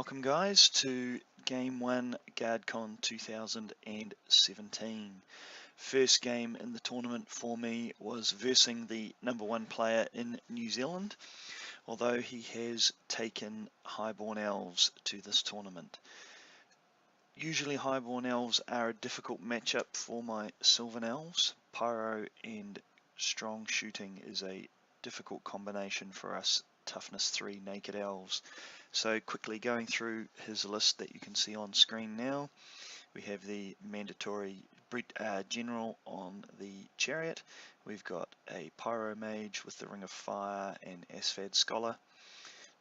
Welcome guys to Game 1 Guardcon 2017. First game in the tournament for me was versing the #1 player in New Zealand, although he has taken Highborn Elves to this tournament. Usually Highborn Elves are a difficult matchup for my Sylvan Elves. Pyro and strong shooting is a difficult combination for us Toughness 3 Naked Elves. So quickly going through his list that you can see on screen now, we have the mandatory general on the chariot. We've got a Pyro Mage with the Ring of Fire and Asphad Scholar,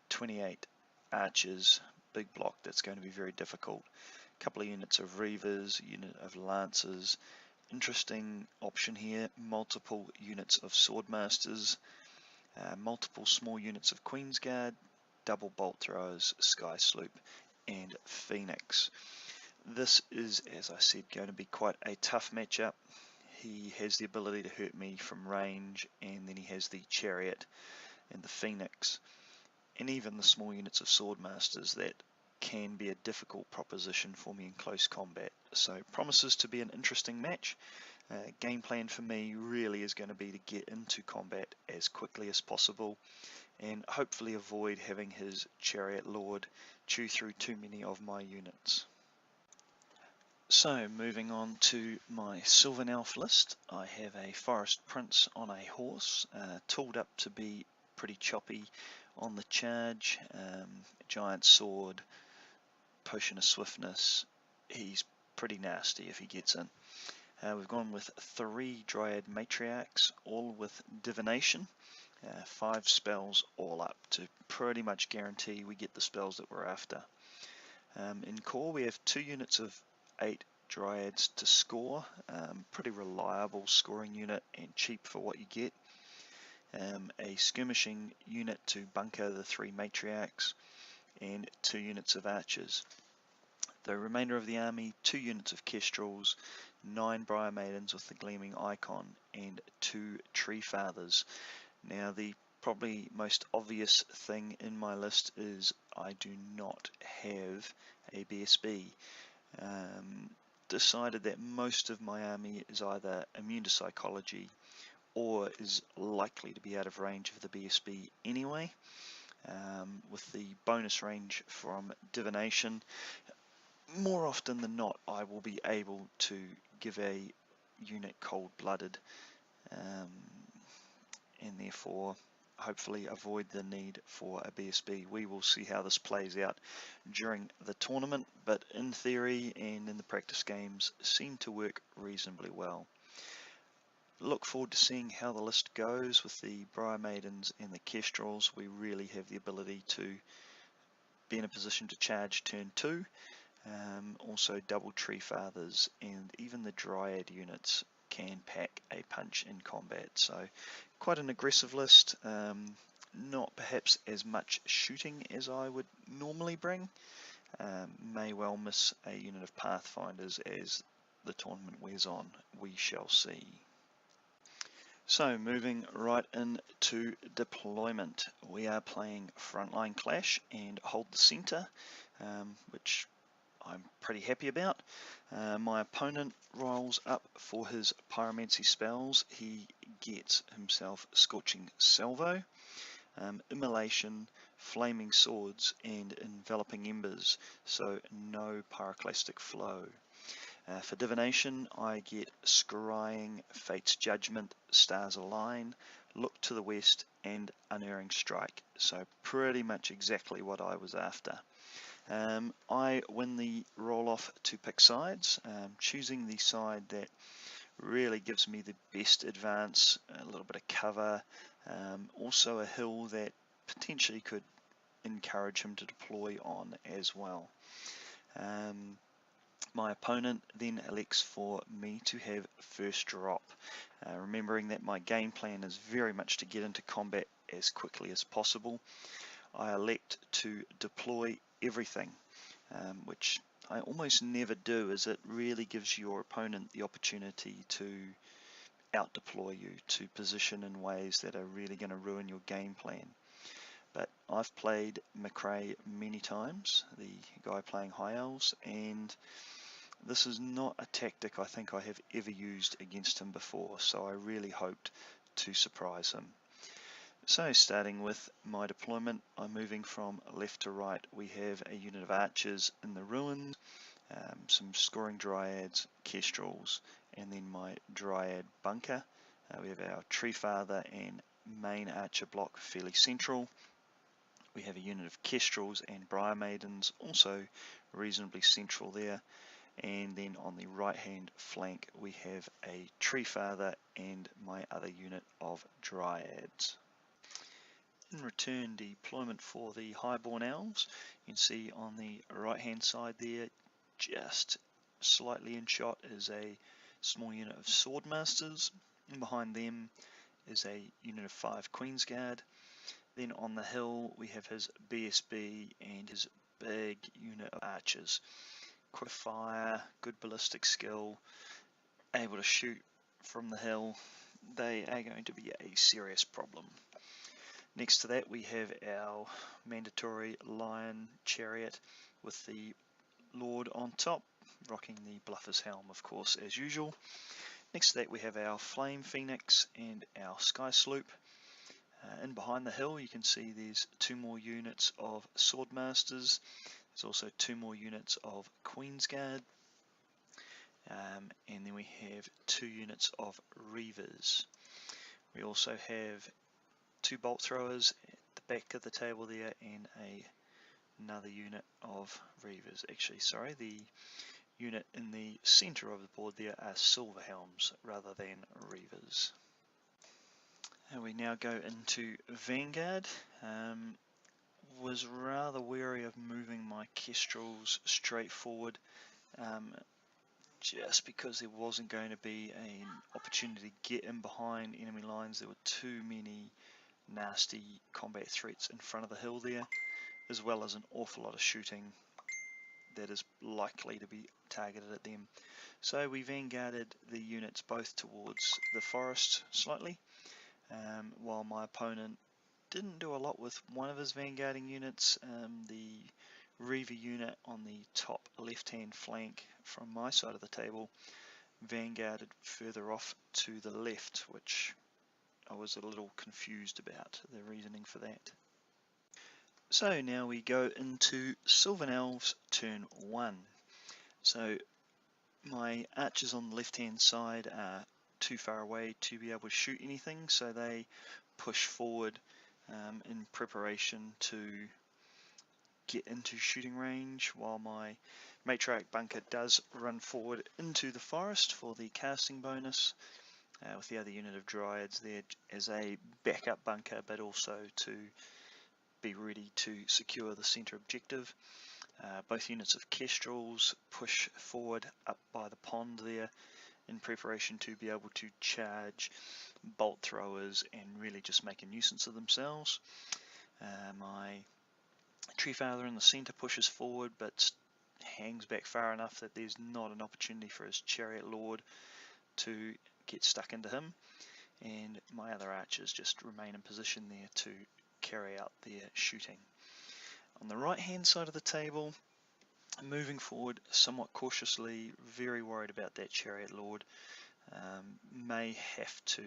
28 archers, big block that's going to be very difficult. A couple of units of Reavers, unit of Lancers. Interesting option here, multiple units of Swordmasters, multiple small units of Queensguard, double bolt throwers, Sky Sloop and Phoenix. This is, as I said, going to be quite a tough matchup. He has the ability to hurt me from range, and then he has the chariot and the Phoenix, and even the small units of Swordmasters that can be a difficult proposition for me in close combat. So promises to be an interesting match. Game plan for me really is going to be to get into combat as quickly as possible and hopefully avoid having his Chariot Lord chew through too many of my units. So moving on to my Sylvan Elf list, I have a Forest Prince on a horse, tooled up to be pretty choppy on the charge, giant sword, potion of swiftness. He's pretty nasty if he gets in. We've gone with 3 Dryad Matriarchs, all with divination, 5 spells all up to pretty much guarantee we get the spells that we're after. In core we have 2 units of 8 Dryads to score, pretty reliable scoring unit and cheap for what you get. A skirmishing unit to bunker the 3 Matriarchs and 2 units of archers. The remainder of the army, 2 units of Kestrels, 9 Briar Maidens with the Gleaming Icon, and 2 Tree Fathers. Now the probably most obvious thing in my list is I do not have a BSB. Decided that most of my army is either immune to psychology or is likely to be out of range of the BSB anyway. With the bonus range from divination, more often than not I will be able to give a unit cold-blooded, and therefore hopefully avoid the need for a BSB. We will see how this plays out during the tournament, but in theory and in the practice games seem to work reasonably well. Look forward to seeing how the list goes with the Briar Maidens and the Kestrels. We really have the ability to be in a position to charge turn 2. Also double Tree Fathers and even the Dryad units can pack a punch in combat. So quite an aggressive list, not perhaps as much shooting as I would normally bring. May well miss a unit of Pathfinders as the tournament wears on, we shall see. So moving right into deployment, we are playing Frontline Clash and Hold the Centre, which I'm pretty happy about. My opponent rolls up for his Pyromancy spells. He gets himself Scorching Salvo, Immolation, Flaming Swords and Enveloping Embers, so no Pyroclastic Flow. For divination I get Scrying, Fate's Judgment, Stars Align, Look to the West and Unerring Strike, so pretty much exactly what I was after. I win the roll-off to pick sides, choosing the side that really gives me the best advance, a little bit of cover, also a hill that potentially could encourage him to deploy on as well. My opponent then elects for me to have first drop, remembering that my game plan is very much to get into combat as quickly as possible. I elect to deploy everything, which I almost never do, as it really gives your opponent the opportunity to out deploy you, to position in ways that are really going to ruin your game plan. But I've played McRae many times, the guy playing High Elves, and this is not a tactic I think I have ever used against him before, so I really hoped to surprise him. So starting with my deployment, I'm moving from left to right. We have a unit of archers in the ruins, some scoring dryads, kestrels, and then my dryad bunker. We have our tree father and main archer block fairly central. We have a unit of kestrels and briar maidens also reasonably central there. And then on the right hand flank we have a tree father and my other unit of dryads. In return deployment for the highborn elves, you can see on the right hand side there, just slightly in shot, is a small unit of swordmasters, and behind them is a unit of 5 Queensguard. Then on the hill we have his BSB and his big unit of archers. Quick fire, good ballistic skill, able to shoot from the hill. They are going to be a serious problem. Next to that we have our mandatory lion chariot with the lord on top, rocking the bluffer's helm of course as usual. Next to that we have our flame phoenix and our sky sloop. In behind the hill you can see there's 2 more units of swordmasters. There's also 2 more units of Queensguard. And then we have 2 units of reavers. We also have 2 bolt throwers at the back of the table there and another unit of reavers. Actually, sorry, the unit in the center of the board there are silver helms rather than reavers. And we now go into Vanguard. Was rather wary of moving my kestrels straight forward, just because there wasn't going to be an opportunity to get in behind enemy lines. There were too many nasty combat threats in front of the hill there, as well as an awful lot of shooting that is likely to be targeted at them. So we vanguarded the units both towards the forest slightly, while my opponent didn't do a lot with one of his vanguarding units. The Reaver unit on the top left hand flank from my side of the table vanguarded further off to the left, which I was a little confused about the reasoning for that. So now we go into Sylvan Elves turn 1. So my archers on the left hand side are too far away to be able to shoot anything, so they push forward in preparation to get into shooting range, while my matriarch bunker does run forward into the forest for the casting bonus, with the other unit of dryads there as a backup bunker, but also to be ready to secure the center objective. Both units of kestrels push forward up by the pond there in preparation to be able to charge bolt throwers and really just make a nuisance of themselves. My tree father in the center pushes forward but hangs back far enough that there's not an opportunity for his chariot lord to get stuck into him, and my other archers just remain in position there to carry out their shooting. On the right hand side of the table, moving forward somewhat cautiously, very worried about that chariot lord. May have to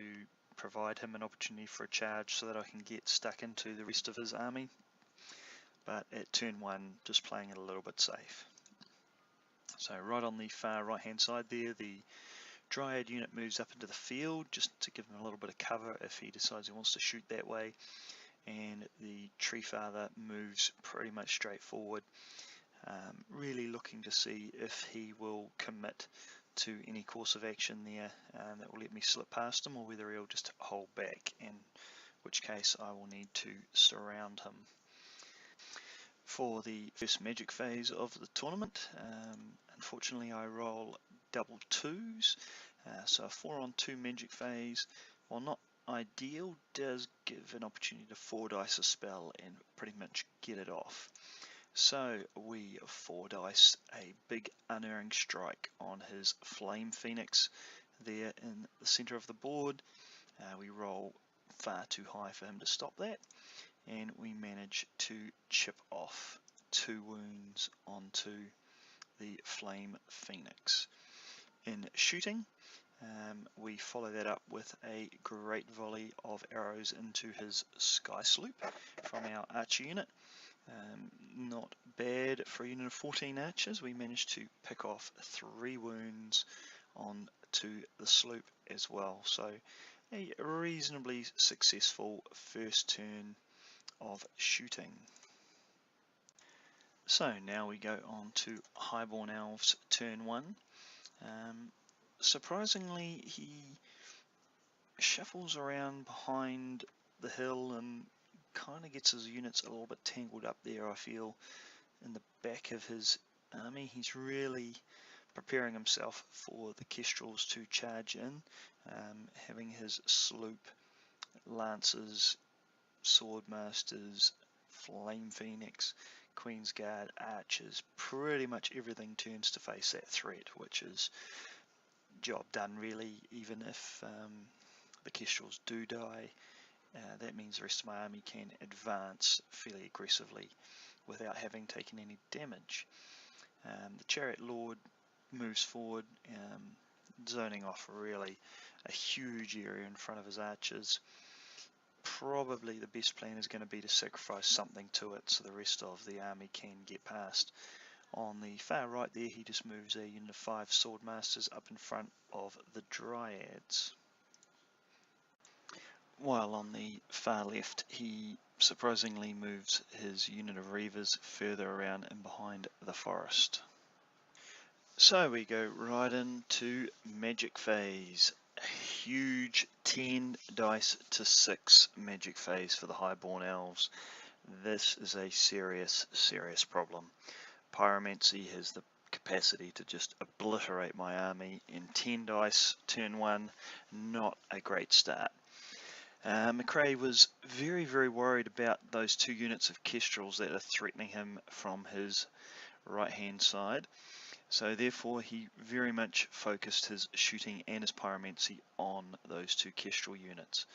provide him an opportunity for a charge so that I can get stuck into the rest of his army, but at turn 1 just playing it a little bit safe. So right on the far right hand side there, the Dryad unit moves up into the field just to give him a little bit of cover if he decides he wants to shoot that way, and the Tree Father moves pretty much straight forward, really looking to see if he will commit to any course of action there that will let me slip past him, or whether he'll just hold back, in which case I will need to surround him. For the first magic phase of the tournament, unfortunately I roll double 2s, so a 4-on-2 magic phase, while not ideal, does give an opportunity to 4 dice a spell and pretty much get it off. So we 4 dice a big unerring strike on his Flame Phoenix there in the center of the board. We roll far too high for him to stop that, and we manage to chip off 2 wounds onto the Flame Phoenix. In shooting, we follow that up with a great volley of arrows into his Sky Sloop from our archer unit. Not bad for a unit of 14 archers. We managed to pick off 3 wounds onto the sloop as well. So a reasonably successful first turn of shooting. So now we go on to Highborn Elves turn 1. Surprisingly, he shuffles around behind the hill and kind of gets his units a little bit tangled up there, I feel, in the back of his army. He's really preparing himself for the Kestrels to charge in, having his sloop, lancers, swordmasters, Flame Phoenix, Queen's Guard, archers. Pretty much everything turns to face that threat, which is job done really. Even if the Kestrels do die, that means the rest of my army can advance fairly aggressively without having taken any damage. The Chariot Lord moves forward, zoning off really a huge area in front of his archers. Probably the best plan is going to be to sacrifice something to it so the rest of the army can get past. On the far right there, he just moves a unit of 5 swordmasters up in front of the Dryads. While on the far left, he surprisingly moves his unit of Reavers further around and behind the forest. So we go right into Magic Phase. A huge 10 dice to 6 Magic Phase for the Highborn Elves. This is a serious problem. Pyromancy has the capacity to just obliterate my army in 10 dice, turn 1, not a great start. McRae was very worried about those 2 units of Kestrels that are threatening him from his right hand side, so therefore he very much focused his shooting and his pyromancy on those 2 Kestrel units.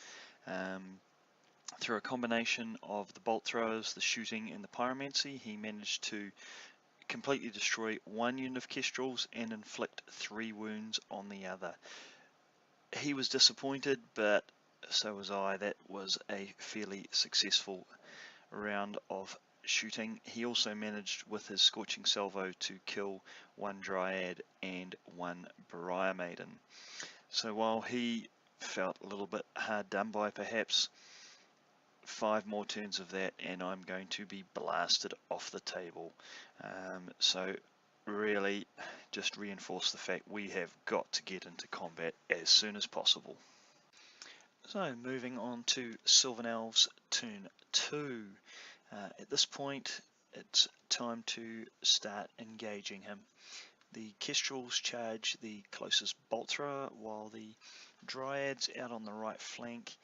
Through a combination of the bolt throwers, the shooting and the pyromancy, he managed to completely destroy 1 unit of Kestrels and inflict 3 wounds on the other. He was disappointed, but so was I. That was a fairly successful round of shooting. He also managed with his Scorching Salvo to kill 1 Dryad and 1 Briar Maiden. So while he felt a little bit hard done by perhaps, 5 more turns of that and I'm going to be blasted off the table. So really just reinforce the fact we have got to get into combat as soon as possible. So moving on to Sylvan Elves turn 2. At this point it's time to start engaging him. The Kestrels charge the closest bolt thrower, while the Dryads out on the right flank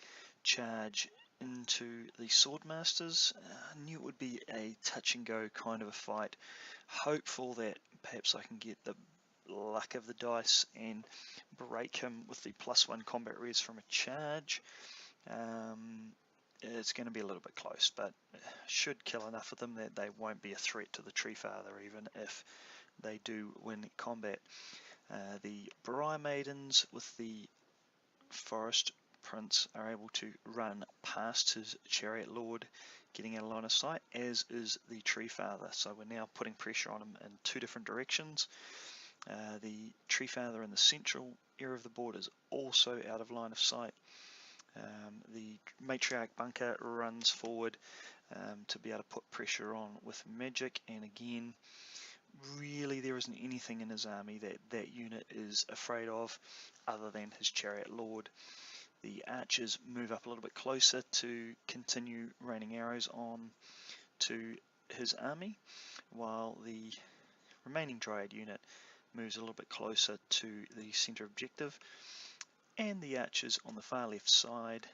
charge into the Swordmasters. I knew it would be a touch and go kind of a fight. Hopeful that perhaps I can get the luck of the dice and break him with the +1 combat res from a charge. It's going to be a little bit close, but should kill enough of them that they won't be a threat to the Tree Father even if they do win combat. The Briar Maidens with the Forest Prince are able to run past his Chariot Lord, getting out of line of sight, as is the Tree Father. So we're now putting pressure on him in 2 different directions. The Tree Father in the central area of the board is also out of line of sight. The Matriarch Bunker runs forward to be able to put pressure on with magic, and again, really there isn't anything in his army that that unit is afraid of other than his Chariot Lord. The archers move up a little bit closer to continue raining arrows on to his army, while the remaining Dryad unit moves a little bit closer to the center objective, and the archers on the far left side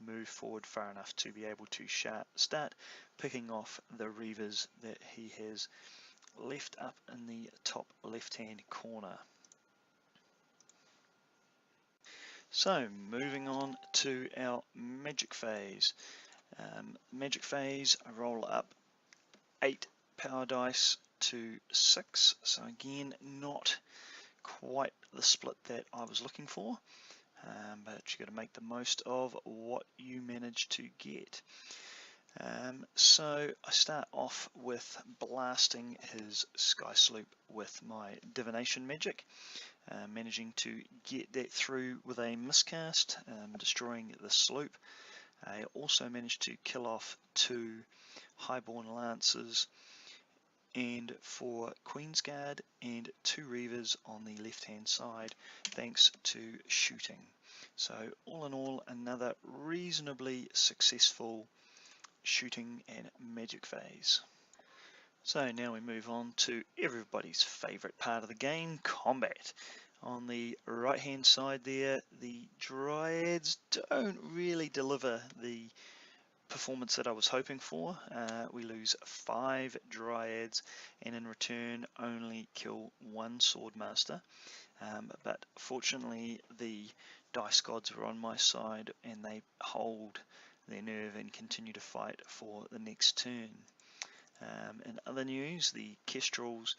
move forward far enough to be able to start picking off the Reavers that he has left up in the top left hand corner. So moving on to our magic phase. Magic phase, I roll up 8 power dice to 6, so again not quite the split that I was looking for, but you got to make the most of what you manage to get. So I start off with blasting his Sky Sloop with my Divination Magic, managing to get that through with a miscast, destroying the sloop. I also managed to kill off 2 Highborn Lancers and 4 Queensguard and 2 Reavers on the left hand side, thanks to shooting. So all in all, another reasonably successful shooting and magic phase. So now we move on to everybody's favourite part of the game, combat. On the right hand side there, the Dryads don't really deliver the performance that I was hoping for. We lose 5 Dryads and in return only kill 1 Swordmaster. But fortunately the Dice Gods were on my side and they hold their nerve and continue to fight for the next turn. In other news, the Kestrels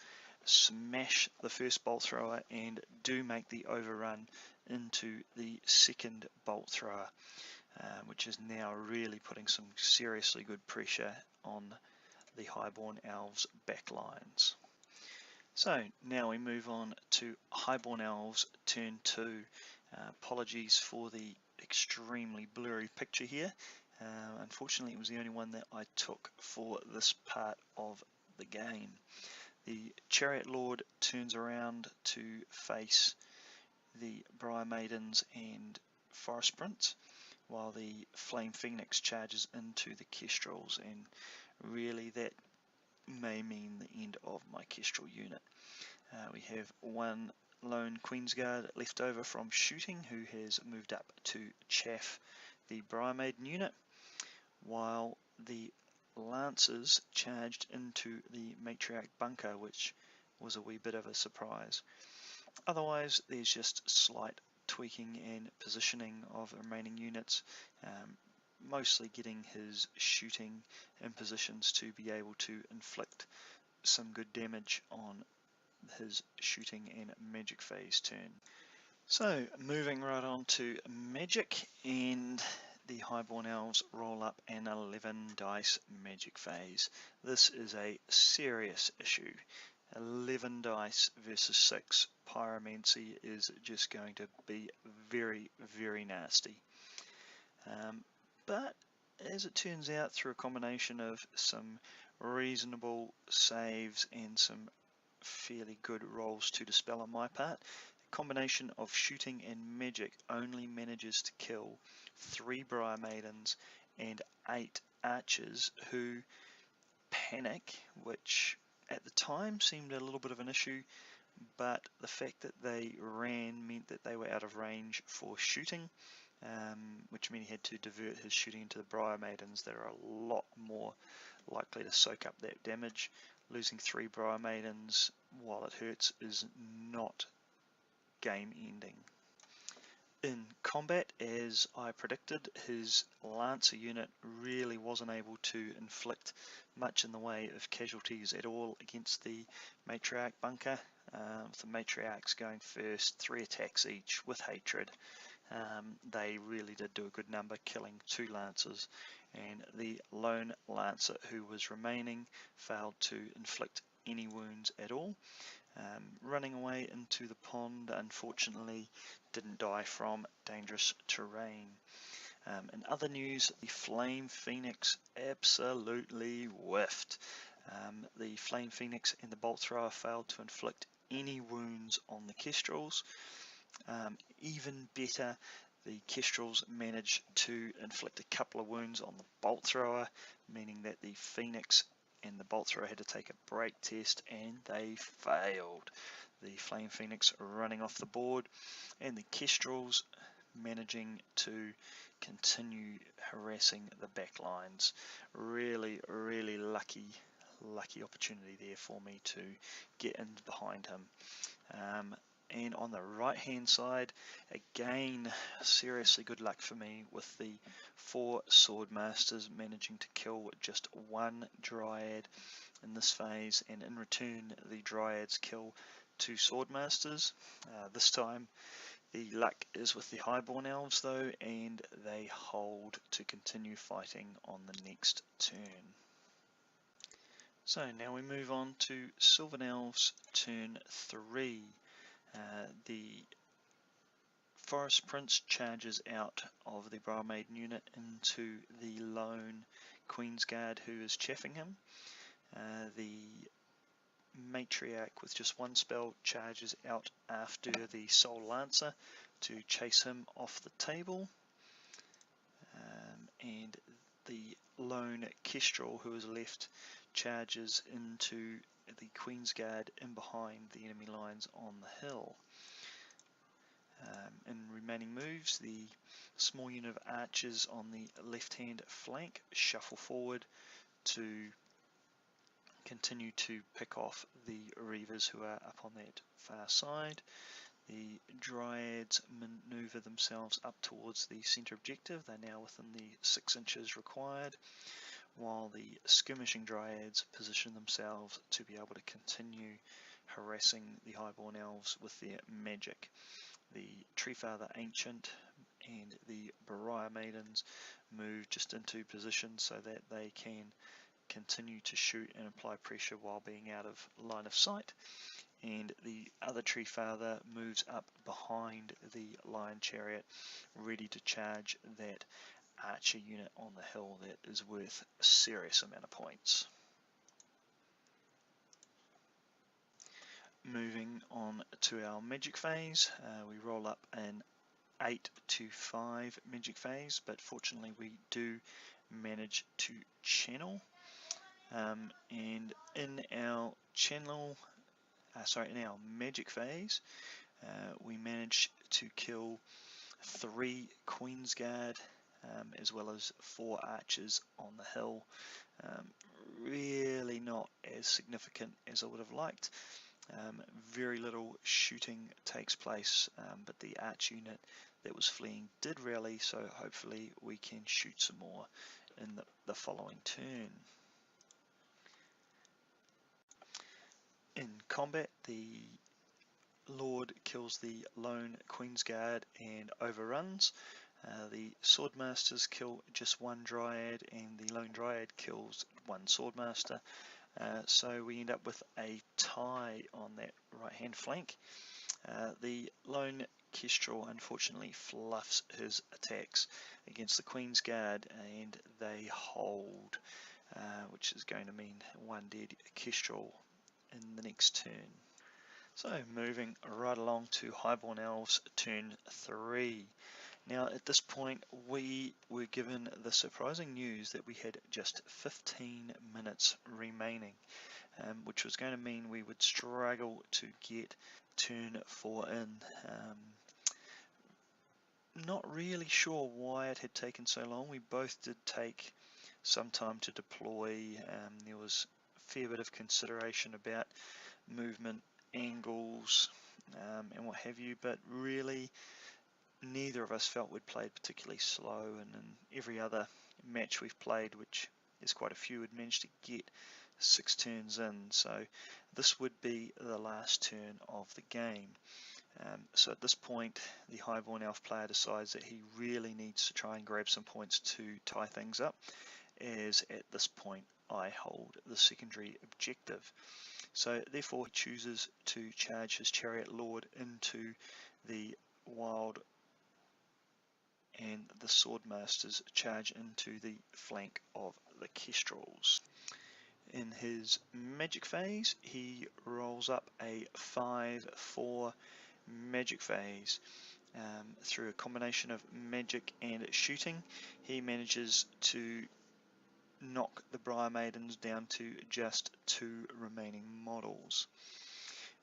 smash the first bolt thrower and do make the overrun into the second bolt thrower, which is now really putting some seriously good pressure on the Highborn Elves backlines. So now we move on to Highborn Elves turn 2. Apologies for the extremely blurry picture here. Unfortunately, it was the only one that I took for this part of the game. The Chariot Lord turns around to face the Briar Maidens and Forest Prince, while the Flame Phoenix charges into the Kestrels, and really that may mean the end of my Kestrel unit. We have 1 lone Queensguard left over from shooting, who has moved up to chaff the Briar Maiden unit, while the Lancers charged into the Matriarch bunker, which was a wee bit of a surprise. Otherwise, there's just slight tweaking and positioning of remaining units, mostly getting his shooting in positions to be able to inflict some good damage on his shooting and magic phase turn. So moving right on to magic, and the Highborn Elves roll up an 11 dice magic phase. This is a serious issue. 11 dice versus 6 pyromancy is just going to be very, very nasty. But as it turns out, through a combination of some reasonable saves and some fairly good rolls to dispel on my part, a combination of shooting and magic only manages to kill 3 Briar Maidens and 8 archers who panic, which at the time seemed a little bit of an issue, but the fact that they ran meant that they were out of range for shooting, which meant he had to divert his shooting into the Briar Maidens that are a lot more likely to soak up that damage. Losing 3 Briar Maidens, while it hurts, is not game ending. In combat, as I predicted, his Lancer unit really wasn't able to inflict much in the way of casualties at all against the Matriarch bunker, with the Matriarchs going first, 3 attacks each with Hatred. They really did do a good number, killing 2 Lancers, and the lone Lancer who was remaining failed to inflict any wounds at all. Running away into the pond, unfortunately didn't die from dangerous terrain. In other news, the Flame Phoenix absolutely whiffed. The Flame Phoenix and the Bolt Thrower failed to inflict any wounds on the Kestrels. Even better, the Kestrels managed to inflict a couple of wounds on the Bolt Thrower, meaning that the Phoenix and the Bolt Thrower had to take a break test, and they failed. The Flame Phoenix running off the board, and the Kestrels managing to continue harassing the back lines. Really, really lucky opportunity there for me to get in behind him. and on the right hand side, again, seriously good luck for me with the 4 Swordmasters managing to kill just 1 Dryad in this phase, and in return the Dryads kill 2 Swordmasters. This time the luck is with the Highborn Elves though, and they hold to continue fighting on the next turn. So now we move on to Sylvan Elves turn 3. The Forest Prince charges out of the Barmaiden unit into the lone Queensguard who is chaffing him. The Matriarch with just 1 spell charges out after the Soul Lancer to chase him off the table. And the lone Kestrel who is left charges into the Queensguard in behind the enemy lines on the hill. In remaining moves, the small unit of archers on the left hand flank shuffle forward to continue to pick off the Reavers who are up on that far side. The Dryads maneuver themselves up towards the centre objective. They're now within the 6 inches required, while the skirmishing Dryads position themselves to be able to continue harassing the Highborn Elves with their magic. The Treefather Ancient and the Bariah Maidens move just into position so that they can continue to shoot and apply pressure while being out of line of sight. And the other Treefather moves up behind the Lion Chariot, ready to charge that archer unit on the hill that is worth a serious amount of points. Moving on to our magic phase, we roll up an 8 to 5 magic phase, but fortunately we do manage to channel. And in our in our magic phase, we manage to kill 3 Queensguard as well as 4 archers on the hill. Really not as significant as I would have liked. Very little shooting takes place, but the arch unit that was fleeing did rally, so hopefully we can shoot some more in the following turn. In combat, the Lord kills the lone Queensguard and overruns. The Swordmasters kill just 1 Dryad, and the lone Dryad kills 1 Swordmaster. So we end up with a tie on that right hand flank. The lone Kestrel unfortunately fluffs his attacks against the Queensguard, and they hold, which is going to mean 1 dead Kestrel in the next turn. So moving right along to Highborn Elves turn 3. Now at this point we were given the surprising news that we had just 15 minutes remaining, which was going to mean we would struggle to get turn 4 in. Not really sure why it had taken so long. We both did take some time to deploy. There was a fair bit of consideration about movement, angles, and what have you, but really neither of us felt we'd played particularly slow, and in every other match we've played, which is quite a few, we'd managed to get 6 turns in, so this would be the last turn of the game. So at this point the Highborn Elf player decides that he really needs to try and grab some points to tie things up, as at this point I hold the secondary objective. So therefore he chooses to charge his Chariot Lord into the Wild, and the Swordmasters charge into the flank of the Kestrels. In his magic phase he rolls up a 5-4 magic phase. Through a combination of magic and shooting, he manages to knock the Briar Maidens down to just 2 remaining models.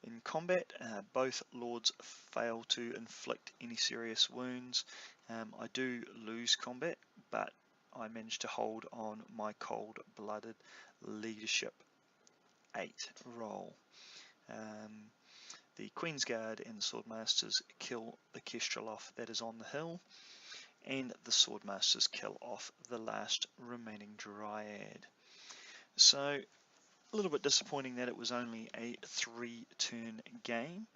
In combat, both lords fail to inflict any serious wounds. I do lose combat, but I managed to hold on my cold-blooded leadership 8 roll. the Queensguard and the Swordmasters kill the Kestrel off that is on the hill, and the Swordmasters kill off the last remaining Dryad. So a little bit disappointing that it was only a 3-turn game.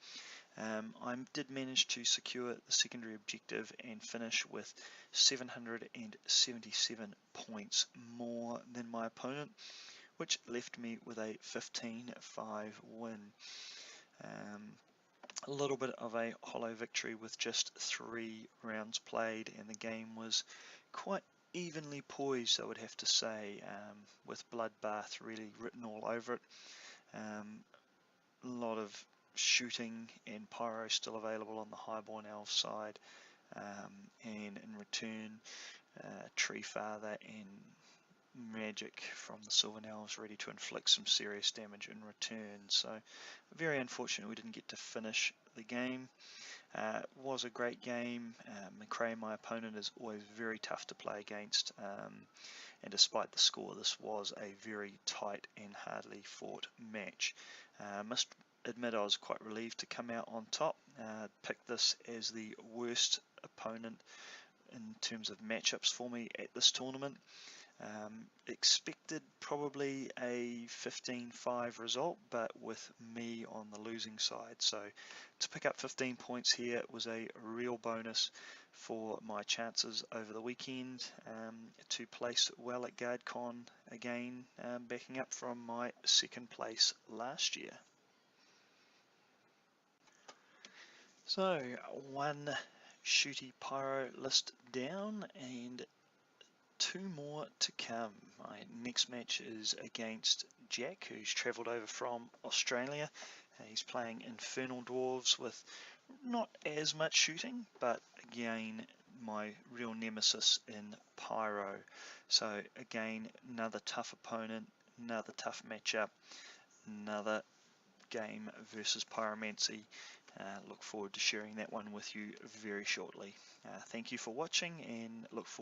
I did manage to secure the secondary objective and finish with 777 points more than my opponent, which left me with a 15-5 win. A little bit of a hollow victory with just 3 rounds played, and the game was quite evenly poised, I would have to say, with Bloodbath really written all over it. A lot of shooting and pyro still available on the Highborn Elf side, and in return Tree Father and magic from the Sylvan Elves ready to inflict some serious damage in return. So very unfortunate we didn't get to finish the game. It was a great game. McRae, my opponent, is always very tough to play against, and despite the score, this was a very tight and hardly fought match. Must admit I was quite relieved to come out on top. Picked this as the worst opponent in terms of matchups for me at this tournament. Expected probably a 15-5 result, but with me on the losing side. So to pick up 15 points here was a real bonus for my chances over the weekend, to place well at Guardcon again, backing up from my second place last year. So 1 shooty pyro list down and 2 more to come. My next match is against Jack, who's travelled over from Australia. He's playing Infernal Dwarves with not as much shooting, but again my real nemesis in pyro. So again, another tough opponent, another tough matchup, another game versus Pyromancy. Look forward to sharing that one with you very shortly. Thank you for watching, and look forward